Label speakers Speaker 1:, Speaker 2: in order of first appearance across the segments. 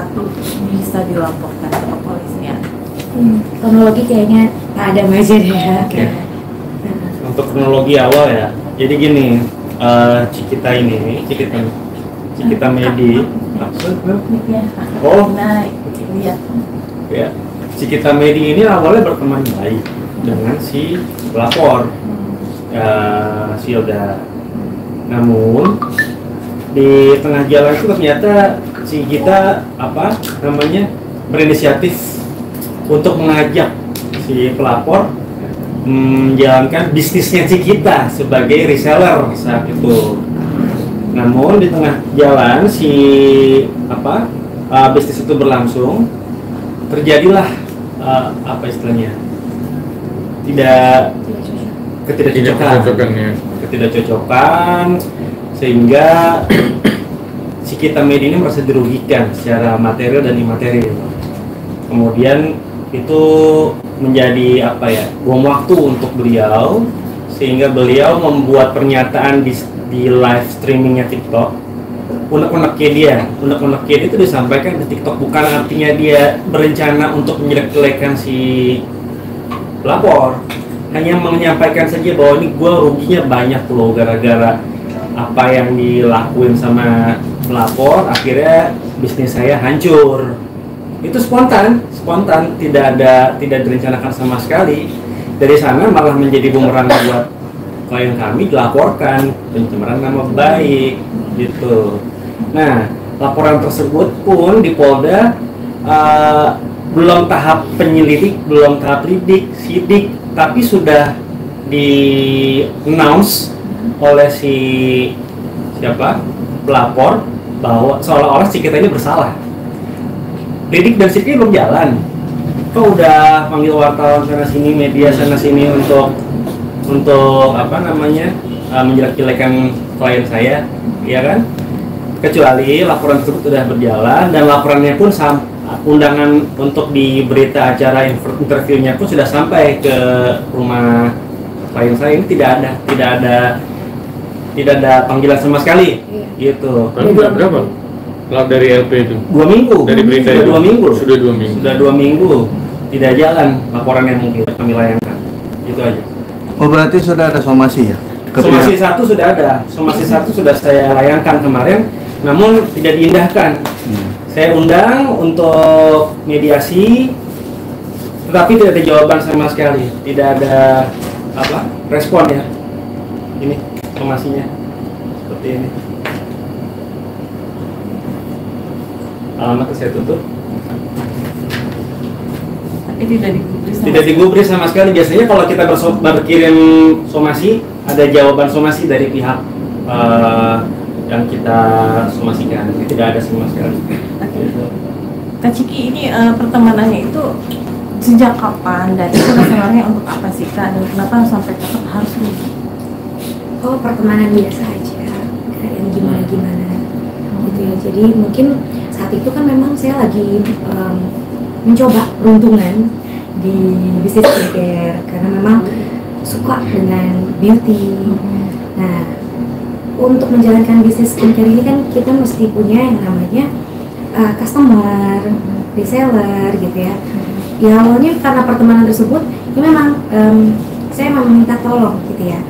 Speaker 1: satu bisa dilaporkan ke kepolisian.
Speaker 2: Kronologi kayaknya tak ada aja deh ya.
Speaker 3: Oke. Untuk kronologi awal ya, jadi gini, Cikita Medi. Oh,
Speaker 1: Nah, lihat.
Speaker 3: ya. Cikita Medi ini awalnya berteman baik dengan si pelapor, Silda. Namun di tengah jalan itu ternyata si kita berinisiatif untuk mengajak si pelapor menjalankan bisnisnya si kita sebagai reseller saat itu. Namun di tengah jalan si bisnis itu berlangsung, terjadilah istilahnya ketidakcocokan, sehingga si kita Medi ini merasa dirugikan secara material dan imaterial. Kemudian itu menjadi bom waktu untuk beliau, sehingga beliau membuat pernyataan di live streamingnya TikTok. Unek-uneknya dia itu disampaikan di TikTok, bukan artinya dia berencana untuk menjelek-jelekan si pelapor, hanya menyampaikan saja bahwa ini gue ruginya banyak loh gara-gara apa yang dilakuin sama pelapor, akhirnya bisnis saya hancur. Itu spontan, tidak direncanakan sama sekali. Dari sana malah menjadi bumerang buat klien kami, dilaporkan pencemaran nama baik gitu. Nah, laporan tersebut pun di Polda belum tahap penyelidik, belum tahap sidik, tapi sudah di-announce oleh pelapor bahwa seolah-olah si kita ini bersalah. Lidik dan sidiknya belum jalan. Kok udah panggil wartawan sana sini, media sana sini untuk menjelek-jelekan klien saya, ya kan? Kecuali laporan tersebut sudah berjalan dan laporannya pun undangan untuk di berita acara interviewnya pun sudah sampai ke rumah klien saya. Ini tidak ada panggilan sama sekali, gitu.
Speaker 4: Kan udah berapa? Dari LP itu? 2 minggu. Dari berita
Speaker 3: sudah
Speaker 4: itu?
Speaker 3: 2 minggu. Sudah 2 minggu. Tidak jalan laporan yang mungkin kami layangkan. Itu aja.
Speaker 5: Oh, berarti sudah ada somasi ya?
Speaker 3: Somasi 1 sudah ada. Somasi 1 sudah saya layangkan kemarin, namun tidak diindahkan. Saya undang untuk mediasi, tetapi tidak ada jawaban sama sekali. Tidak ada respon ya. Ini somasinya seperti ini. Alamatnya saya tutup.
Speaker 1: Tapi
Speaker 3: tidak digubris sama sekali. Biasanya kalau kita berkirim somasi, ada jawaban somasi dari pihak yang kita somasikan. Tidak ada sama sekali.
Speaker 1: Kak Ciki, ini pertemanannya itu sejak kapan dan itu sebenarnya untuk apa sih Kak, dan kenapa sampai Kakak harus rugi?
Speaker 2: Oh, pertemanan biasa aja, yang gimana-gimana gitu ya. Jadi mungkin saat itu kan memang saya lagi mencoba peruntungan di bisnis skincare karena memang suka dengan beauty. Nah, untuk menjalankan bisnis skincare ini kan kita mesti punya yang namanya customer, reseller gitu ya. Ya awalnya karena pertemanan tersebut, ini memang saya mau meminta tolong gitu ya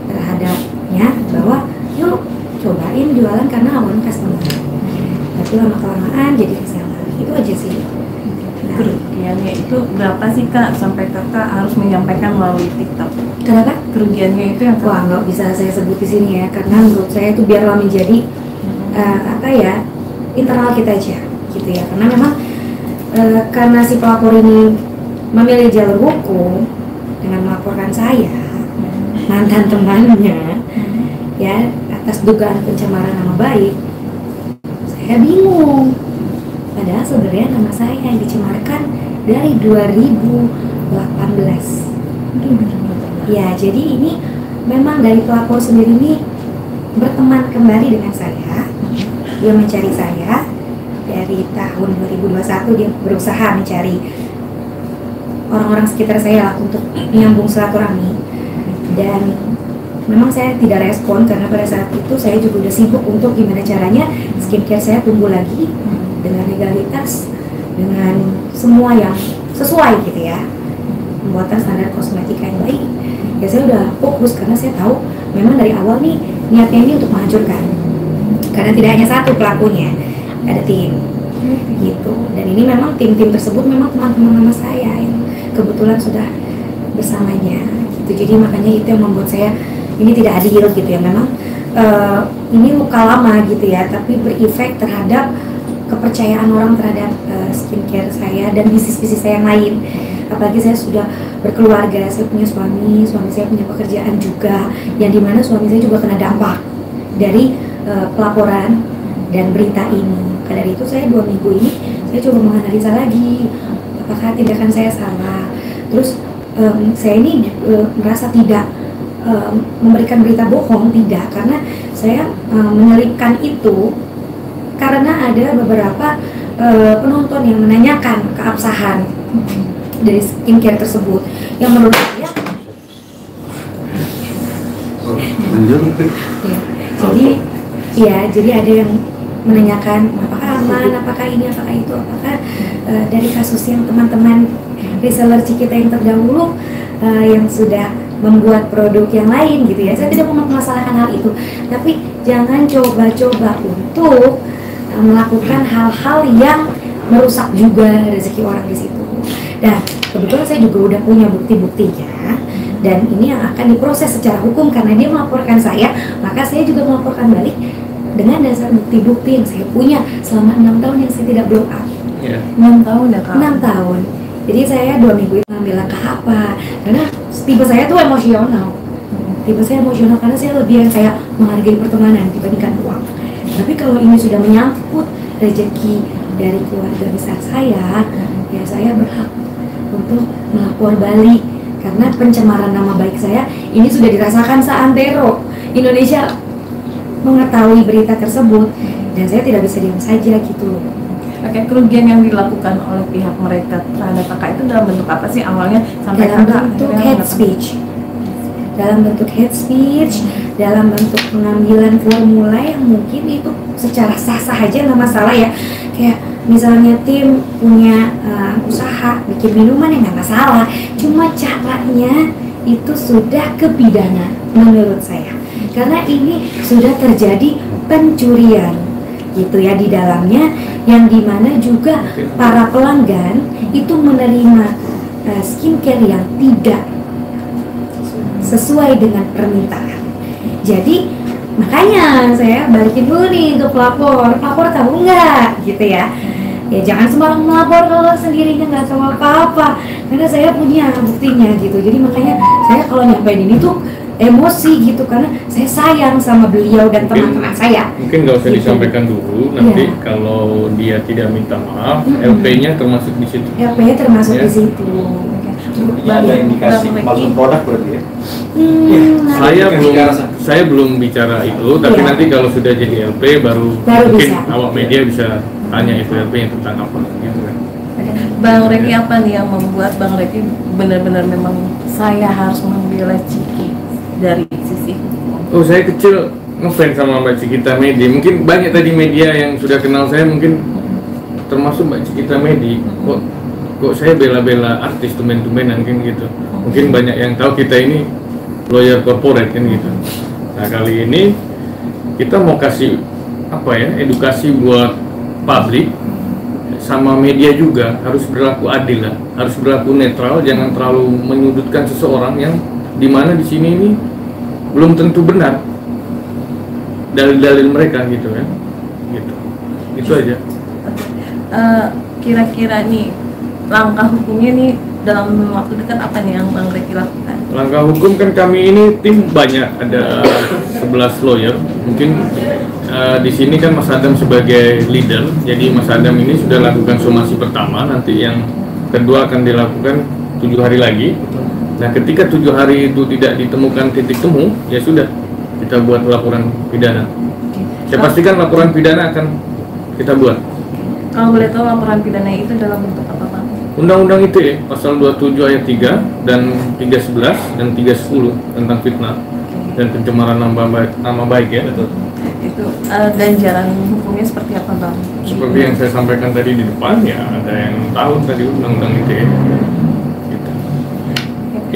Speaker 2: terhadapnya bahwa yuk cobain jualan karena awalnya customer. Tapi lama-kelamaan jadi reseller. Itu aja sih.
Speaker 1: Kerugiannya itu berapa sih Kak sampai Kakak harus menyampaikan melalui TikTok?
Speaker 2: Kenapa?
Speaker 1: Kerugiannya itu yang
Speaker 2: wah nggak bisa saya sebut di sini ya, karena menurut saya itu biarlah menjadi internal kita aja gitu ya. Karena memang karena si pelapor ini memilih jalur hukum dengan melaporkan saya, mantan temannya ya, atas dugaan pencemaran nama baik, saya bingung. Padahal sebenarnya nama saya yang dicemarkan dari 2018. Ya, jadi ini memang dari pelapor sendiri ini berteman kembali dengan saya. Dia mencari saya dari tahun 2021, dia berusaha mencari orang-orang sekitar saya untuk menyambung silaturahmi. Dan memang saya tidak respon karena pada saat itu saya juga udah sibuk untuk gimana caranya skincare saya tumbuh lagi dengan legalitas, dengan semua yang sesuai gitu ya, pembuatan standar kosmetika yang baik. Ya saya udah fokus karena saya tahu memang dari awal nih niatnya ini untuk menghancurkan, karena tidak hanya satu pelakunya, ada tim gitu. Dan ini memang tim-tim tersebut memang teman-teman nama saya yang kebetulan sudah bersamanya gitu. Jadi makanya itu yang membuat saya ini tidak adil gitu ya. Memang ini luka lama gitu ya, tapi berefek terhadap kepercayaan orang terhadap skincare saya dan bisnis-bisnis saya yang lain. Apalagi saya sudah berkeluarga, saya punya suami saya punya pekerjaan juga, yang dimana suami saya juga kena dampak dari pelaporan dan berita ini. Maka dari itu saya 2 minggu ini saya coba menganalisa lagi apakah tindakan saya salah. Terus saya ini merasa tidak memberikan berita bohong, tidak, karena saya menyelipkan itu karena ada beberapa penonton yang menanyakan keabsahan dari skincare tersebut yang menurut saya jadi ada yang menanyakan apakah aman, apakah ini, apakah itu, apakah dari kasus yang teman-teman reseller Cikita yang terdahulu yang sudah membuat produk yang lain gitu ya. Saya tidak memasalahkan hal itu, tapi jangan coba-coba untuk melakukan hal-hal yang merusak juga rezeki orang di situ. Dan kebetulan saya juga udah punya bukti-buktinya, dan ini yang akan diproses secara hukum karena dia melaporkan saya, maka saya juga melaporkan balik dengan dasar bukti-bukti yang saya punya selama 6 tahun yang saya tidak blow up.
Speaker 1: 6 tahun ya Kak?
Speaker 2: 6 tahun. Jadi saya 2 minggu itu ngambil langkah apa? Karena tipe saya tuh emosional. Tipe saya emosional karena saya lebih yang saya menghargai pertemanan dibandingkan uang. Tapi kalau ini sudah menyangkut rezeki dari keluarga besar saya, ya saya berhak untuk melapor balik karena pencemaran nama baik saya ini sudah dirasakan seantero Indonesia mengetahui berita tersebut, dan saya tidak bisa diam saja gitu.
Speaker 1: Oke, kerugian yang dilakukan oleh pihak mereka terhadap kakak itu dalam bentuk apa sih awalnya sampai
Speaker 2: Dalam bentuk hate speech, dalam bentuk pengambilan formula yang mungkin itu secara sah-sah aja nggak masalah ya. Kayak misalnya tim punya usaha bikin minuman yang nggak masalah, cuma caranya itu sudah kepidana menurut saya, karena ini sudah terjadi pencurian gitu ya di dalamnya, yang dimana juga para pelanggan itu menerima skincare yang tidak sesuai dengan permintaan. Jadi makanya saya balikin dulu nih ke pelapor tahu nggak gitu ya. Ya jangan sembarang melapor kalau sendirinya nggak tahu apa-apa, karena saya punya buktinya gitu. Jadi makanya saya kalau nyampein ini tuh emosi gitu, karena saya sayang sama beliau dan teman-teman saya.
Speaker 4: Mungkin nggak usah
Speaker 2: gitu.
Speaker 4: disampaikan dulu, nanti kalau dia tidak minta maaf, LP-nya termasuk di situ.
Speaker 2: LP-nya termasuk
Speaker 4: Ya.
Speaker 2: di situ.
Speaker 3: Ada indikasi palsu produk berarti ya?
Speaker 4: Saya belum bicara itu, tapi
Speaker 2: Iya.
Speaker 4: nanti kalau sudah jadi LP baru mungkin
Speaker 2: bisa.
Speaker 4: awak media bisa tanya itu LP-nya tentang apa gitu kan.
Speaker 1: Bang Reki apa nih yang membuat Bang Reki benar-benar memang saya harus membela Ciki dari sisi hukum?
Speaker 4: Oh, saya kecil ngefans sama Mbak Cikita Medi. Mungkin banyak tadi media yang sudah kenal saya, mungkin termasuk Mbak Cikita Medi. Kok saya bela-bela artis tumen-tumenan kan gitu. Mungkin banyak yang tahu kita ini lawyer corporate kan gitu. Nah, kali ini kita mau kasih apa ya, edukasi buat publik sama media juga, harus berlaku adil lah, harus berlaku netral, jangan terlalu menyudutkan seseorang yang dimana di sini ini belum tentu benar dalil-dalil mereka gitu kan, gitu. Itu aja.
Speaker 1: Kira-kira nih langkah hukumnya nih dalam waktu dekat apa nih yang Bang Reki lakukan?
Speaker 4: Langkah hukum kan kami ini tim banyak, ada 11 lawyer. Mungkin di sini kan Mas Adam sebagai leader, jadi Mas Adam ini sudah lakukan somasi pertama, nanti yang kedua akan dilakukan 7 hari lagi. Nah, ketika 7 hari itu tidak ditemukan titik temu, ya sudah, kita buat laporan pidana. Saya pastikan laporan pidana akan kita buat.
Speaker 1: Kalau boleh tahu laporan pidana itu dalam bentuk apa Bang?
Speaker 4: Undang-undang ITE pasal 27 ayat 3 dan 311 dan 310 tentang fitnah dan pencemaran nama baik ya.
Speaker 1: Itu ganjaran hukumnya seperti apa Bang?
Speaker 4: Seperti yang saya sampaikan tadi di depan, ya ada yang tahu tadi undang-undang ITE. Gitu.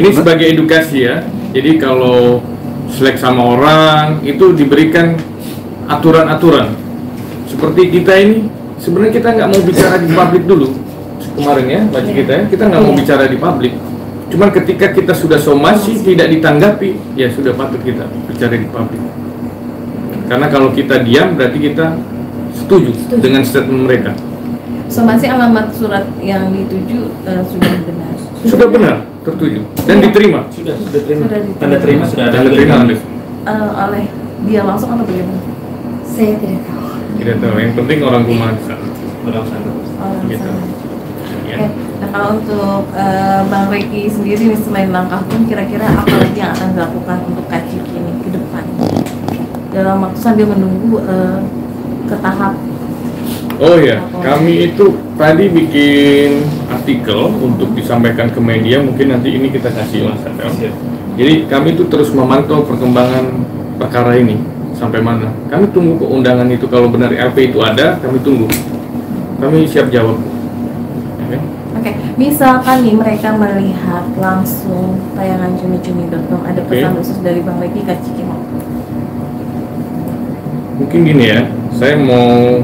Speaker 4: Ini sebagai edukasi ya. Jadi kalau selek sama orang itu diberikan aturan-aturan. Seperti kita ini, sebenarnya kita nggak mau bicara di publik dulu. Kemarin ya, baca kita nggak mau bicara di publik. Cuman ketika kita sudah somasi tidak ditanggapi, ya sudah patut kita bicara di publik. Karena kalau kita diam berarti kita setuju dengan statement mereka.
Speaker 1: Somasi alamat surat yang dituju sudah benar.
Speaker 4: Sudah benar, tertuju dan diterima.
Speaker 3: Sudah terima.
Speaker 1: Sudah diterima.
Speaker 3: Tanda terima sudah ada.
Speaker 4: Tanda terima ada.
Speaker 1: Oleh dia langsung atau bagaimana?
Speaker 2: Saya tidak tahu.
Speaker 4: Tidak tahu. Yang penting orang rumah di sana.
Speaker 3: Orang sana.
Speaker 1: Orang
Speaker 4: Gitu.
Speaker 1: sana.
Speaker 4: Ya.
Speaker 1: Oke. Nah kalau untuk Bang Reki sendiri nih, selain langkah hukum, kira-kira apa lagi yang akan dilakukan untuk Kak Ciki ini ke depan? Dalam waktu sambil menunggu ke tahap.
Speaker 4: Oh ya, kami itu tadi bikin artikel untuk disampaikan ke media. Mungkin nanti ini kita kasih Mas Adel. Jadi kami itu terus memantau perkembangan perkara ini sampai mana. Kami tunggu keundangan itu, kalau benar LP itu ada, kami tunggu. Kami siap jawab. Oke.
Speaker 1: Oke, misalkan nih mereka melihat langsung tayangan cumi-cumi.com, ada pesan khusus dari Bang Reki ke Ciki mau?
Speaker 4: Mungkin gini ya, saya mau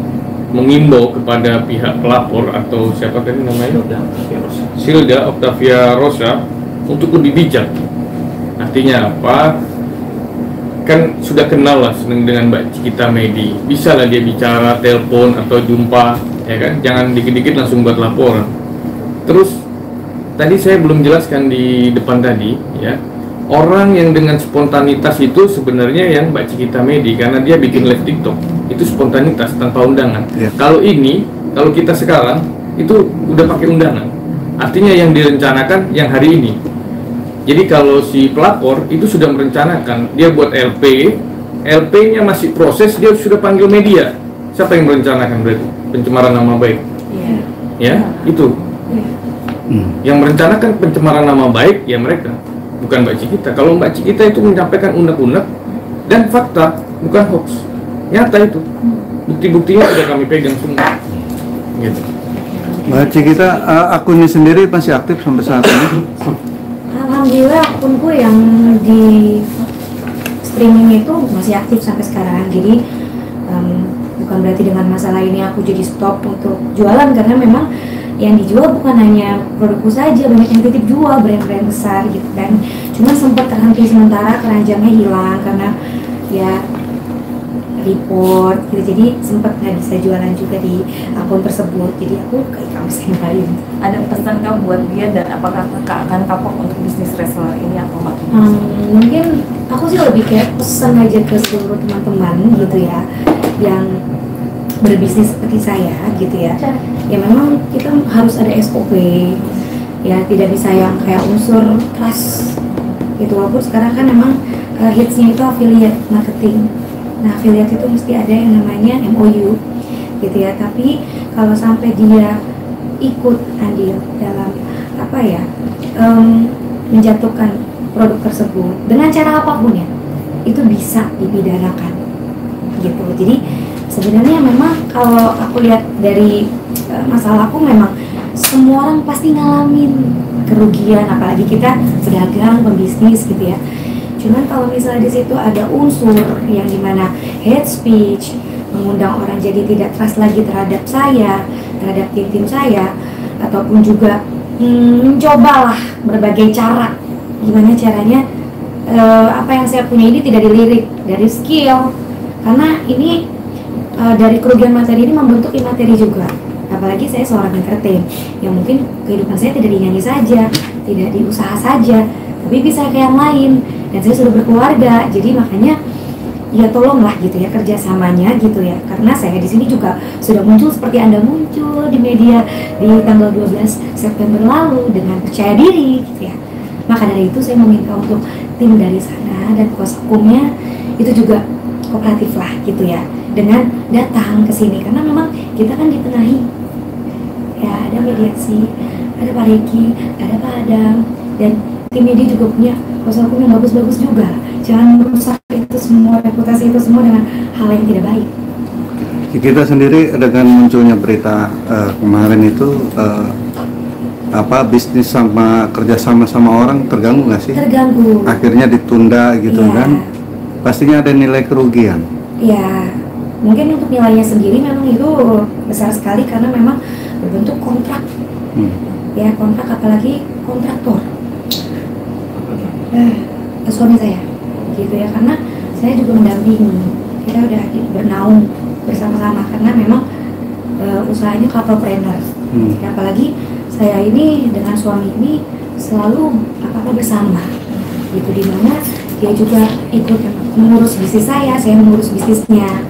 Speaker 4: mengimbau kepada pihak pelapor atau siapa tadi namanya? Silda Octavia Rosa untuk lebih bijak. Artinya apa? Kan sudah kenal lah seneng dengan Mbak Cikita Medi. Bisa lah dia bicara, telepon atau jumpa, ya kan? Jangan dikit-dikit langsung buat laporan. Terus tadi saya belum jelaskan di depan tadi, ya. Orang yang dengan spontanitas itu sebenarnya yang Mbak Cikita Medi, karena dia bikin live TikTok. Itu spontanitas tanpa undangan.
Speaker 5: Ya.
Speaker 4: Kalau ini, kalau kita sekarang itu udah pakai undangan. Artinya yang direncanakan yang hari ini. Jadi kalau si pelapor itu sudah merencanakan, dia buat LP, LP-nya masih proses, dia sudah panggil media. Siapa yang merencanakan berarti? Pencemaran nama baik.
Speaker 1: Iya.
Speaker 4: Ya, itu. Yang merencanakan pencemaran nama baik ya mereka, bukan Mbak Cikita. Kalau Mbak Cikita itu menyampaikan unek-unek dan fakta, bukan hoax. Nyata itu. Bukti-buktinya sudah kami pegang semua. Gitu.
Speaker 5: Mbak Cikita, akunnya sendiri masih aktif sampai saat ini?
Speaker 2: Alhamdulillah akunku yang di streaming itu masih aktif sampai sekarang. Jadi bukan berarti dengan masalah ini aku jadi stop untuk jualan, karena memang yang dijual bukan hanya produkku saja, banyak yang titip jual, brand-brand besar gitu kan. Cuma sempat terhenti sementara, keranjangnya hilang karena ya report gitu, jadi sempat nggak bisa jualan juga di akun tersebut. Jadi aku ke e-commerce yang lain.
Speaker 1: Ada pesan kau buat dia dan apakah kakak akan kapok untuk bisnis reseller ini atau makin?
Speaker 2: Mungkin aku sih lebih kayak pesan aja ke seluruh teman-teman gitu ya, yang berbisnis seperti saya gitu ya. Ya memang kita harus ada SOP ya, tidak bisa yang kayak unsur trust gitu. Walaupun sekarang kan memang hitsnya itu affiliate marketing. Nah affiliate itu mesti ada yang namanya MOU gitu ya. Tapi kalau sampai dia ikut andil dalam apa ya, menjatuhkan produk tersebut dengan cara apapun ya, itu bisa dipidanakan gitu. Jadi sebenarnya memang kalau aku lihat dari masalahku, memang semua orang pasti ngalamin kerugian, apalagi kita pedagang, pembisnis gitu ya. Cuman kalau misalnya di situ ada unsur yang dimana hate speech, mengundang orang jadi tidak trust lagi terhadap saya, terhadap tim saya, ataupun juga mencobalah berbagai cara, gimana caranya apa yang saya punya ini tidak dilirik dari skill, karena ini dari kerugian materi ini membentuk materi juga. Apalagi saya seorang entertain yang mungkin kehidupan saya tidak di nyanyi saja, tidak di usaha saja, tapi bisa ke yang lain. Dan saya sudah berkeluarga, jadi makanya ya tolonglah gitu ya kerjasamanya gitu ya. Karena saya di sini juga sudah muncul seperti Anda muncul di media di tanggal 12 September lalu dengan percaya diri gitu ya. Maka dari itu saya meminta untuk tim dari sana dan kuasa hukumnya itu juga kooperatif lah gitu ya, dengan datang ke sini, karena memang kita kan ditengahi ya, ada mediasi, ada Pak Reki, ada Pak Adam, dan tim media juga punya kuasa hukum yang bagus-bagus juga. Jangan merusak itu semua, reputasi itu semua dengan hal yang tidak baik.
Speaker 5: Kita sendiri dengan munculnya berita kemarin itu bisnis sama kerjasama sama orang terganggu nggak sih?
Speaker 2: Terganggu.
Speaker 5: Akhirnya ditunda gitu
Speaker 2: Iya.
Speaker 5: kan? Pastinya ada nilai kerugian.
Speaker 2: Ya, mungkin untuk nilainya sendiri memang itu besar sekali karena memang berbentuk kontrak. Ya, kontrak, apalagi kontraktor. Suami saya, gitu ya, karena saya juga mendampingi. Kita udah bernaung bersama-sama karena memang usahanya couple-planner. Ya, apalagi saya ini dengan suami ini selalu apa-apa bersama, gitu, dimana dia juga ikut mengurus bisnis saya mengurus bisnisnya.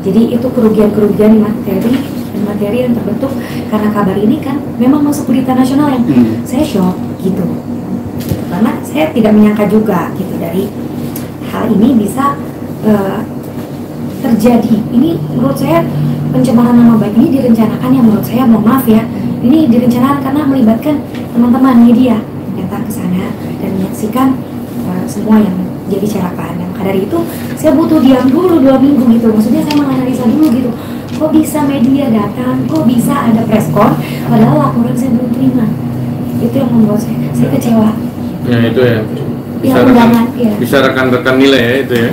Speaker 2: Jadi itu kerugian-kerugian materi yang terbentuk karena kabar ini kan memang masuk berita nasional yang saya shock gitu. Karena saya tidak menyangka juga gitu dari hal ini bisa terjadi. Ini menurut saya pencemaran nama baik ini direncanakan, yang menurut saya, mohon maaf ya, ini direncanakan karena melibatkan teman-teman media yang datang ke sana dan menyaksikan semua yang jadi kecelakaan. Dan maka dari itu saya butuh diam dulu 2 minggu gitu. Maksudnya saya menganalisa dulu gitu. Kok bisa media datang? Kok bisa ada preskon? Padahal laporan saya belum terima. Itu yang membuat saya kecewa.
Speaker 4: Ya itu ya. Bisa rekan-rekan nilai ya itu ya.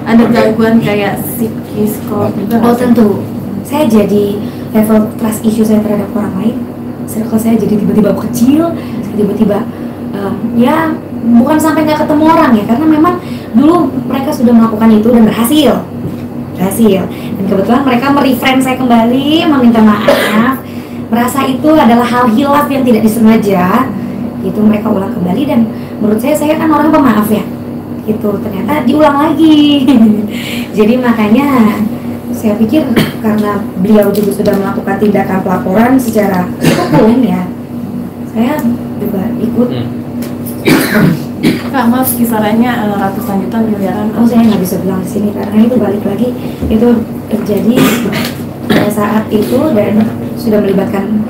Speaker 1: Ada gangguan kayak psikis kok juga.
Speaker 2: Oh tentu. Saya jadi level trust issue saya terhadap orang lain. Circle saya jadi tiba-tiba kecil, tiba-tiba ya bukan sampai nggak ketemu orang ya, karena memang dulu mereka sudah melakukan itu dan berhasil. Dan kebetulan mereka mereframe saya kembali, meminta maaf, merasa itu adalah hal hilaf yang tidak disengaja. Gitu, mereka ulang kembali dan menurut saya kan orang pemaaf ya. Gitu, ternyata diulang lagi. Jadi makanya saya pikir karena beliau juga sudah melakukan tindakan pelaporan secara hukum ya, saya juga ikut.
Speaker 1: Kak, maaf, kisarannya ratusan juta, miliaran.
Speaker 2: Oh, saya nggak bisa bilang di sini karena itu balik lagi itu terjadi pada saat itu dan sudah melibatkan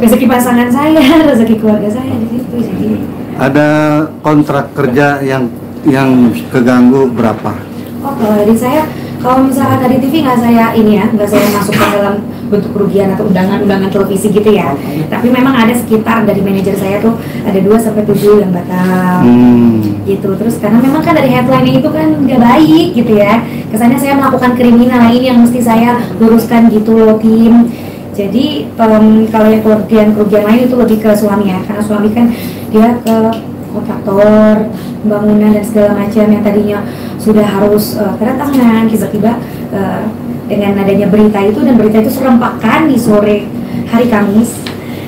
Speaker 2: rezeki pasangan saya, rezeki keluarga saya di situ. Jadi
Speaker 5: ada kontrak kerja yang keganggu berapa?
Speaker 2: oh, kalau dari saya, kalau misalkan dari TV nggak saya masukkan dalam bentuk kerugian atau undangan televisi gitu ya. Tapi memang ada sekitar dari manajer saya tuh ada 2-7 yang batal. Gitu. Terus karena memang kan dari headline itu kan nggak baik gitu ya. Kesannya saya melakukan kriminal, ini yang mesti saya luruskan gitu loh tim. Jadi kalau yang kerugian lain itu lebih ke suami ya, karena suami kan dia ke kontraktor, pembangunan dan segala macam yang tadinya sudah harus tanda tangan, tiba-tiba dengan adanya berita itu, dan berita itu serempak di sore hari Kamis.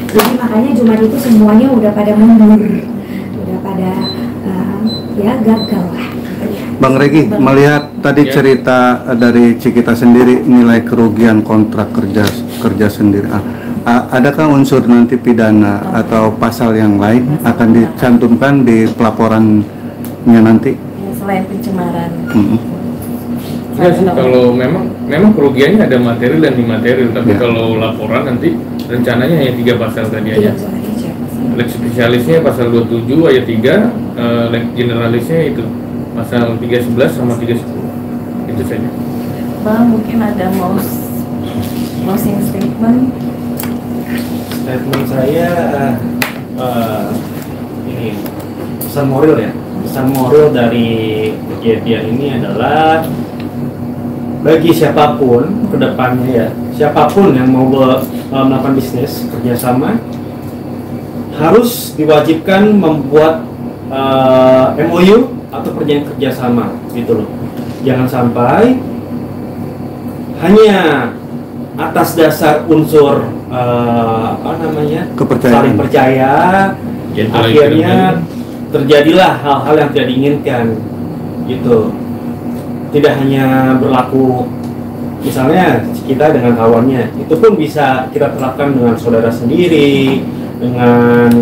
Speaker 2: Jadi makanya Jumat itu semuanya udah pada mundur, udah pada gagal lah.
Speaker 5: Bang Regi, melihat tadi cerita dari Cikita sendiri, nilai kerugian kontrak kerja sendiri, adakah unsur nanti pidana atau pasal yang lain akan dicantumkan di pelaporannya nanti?
Speaker 1: Selain pencemaran.
Speaker 4: Ya sih, kalau memang kerugiannya ada material dan imaterial, tapi kalau laporan nanti rencananya hanya 3 pasal tadi aja. Lex spesialisnya pasal 27 ayat 3, lex generalisnya itu pasal 311 sama 310. Itu saja.
Speaker 1: Bang, mungkin ada closing statement.
Speaker 3: Statement saya ini pesan moral ya. Pesan moral dari kejadian ini adalah bagi siapapun ke depannya ya, siapapun yang mau melakukan bisnis kerjasama harus diwajibkan membuat MOU atau perjanjian kerjasama gitu loh. Jangan sampai hanya atas dasar unsur
Speaker 5: kepercayaan,
Speaker 3: saling percaya, akhirnya terjadilah hal-hal yang tidak diinginkan gitu. Tidak hanya berlaku misalnya kita dengan kawannya, itu pun bisa kita terapkan dengan saudara sendiri, dengan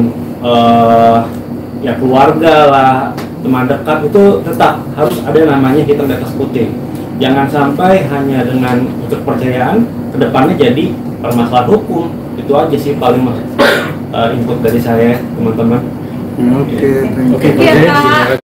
Speaker 3: keluarga lah, teman dekat, itu tetap harus ada namanya hitam di atas putih. Jangan sampai hanya dengan kepercayaan kedepannya jadi permasalahan hukum. Itu aja sih paling input dari saya, teman-teman.
Speaker 5: Oke,
Speaker 1: Oke, Kak.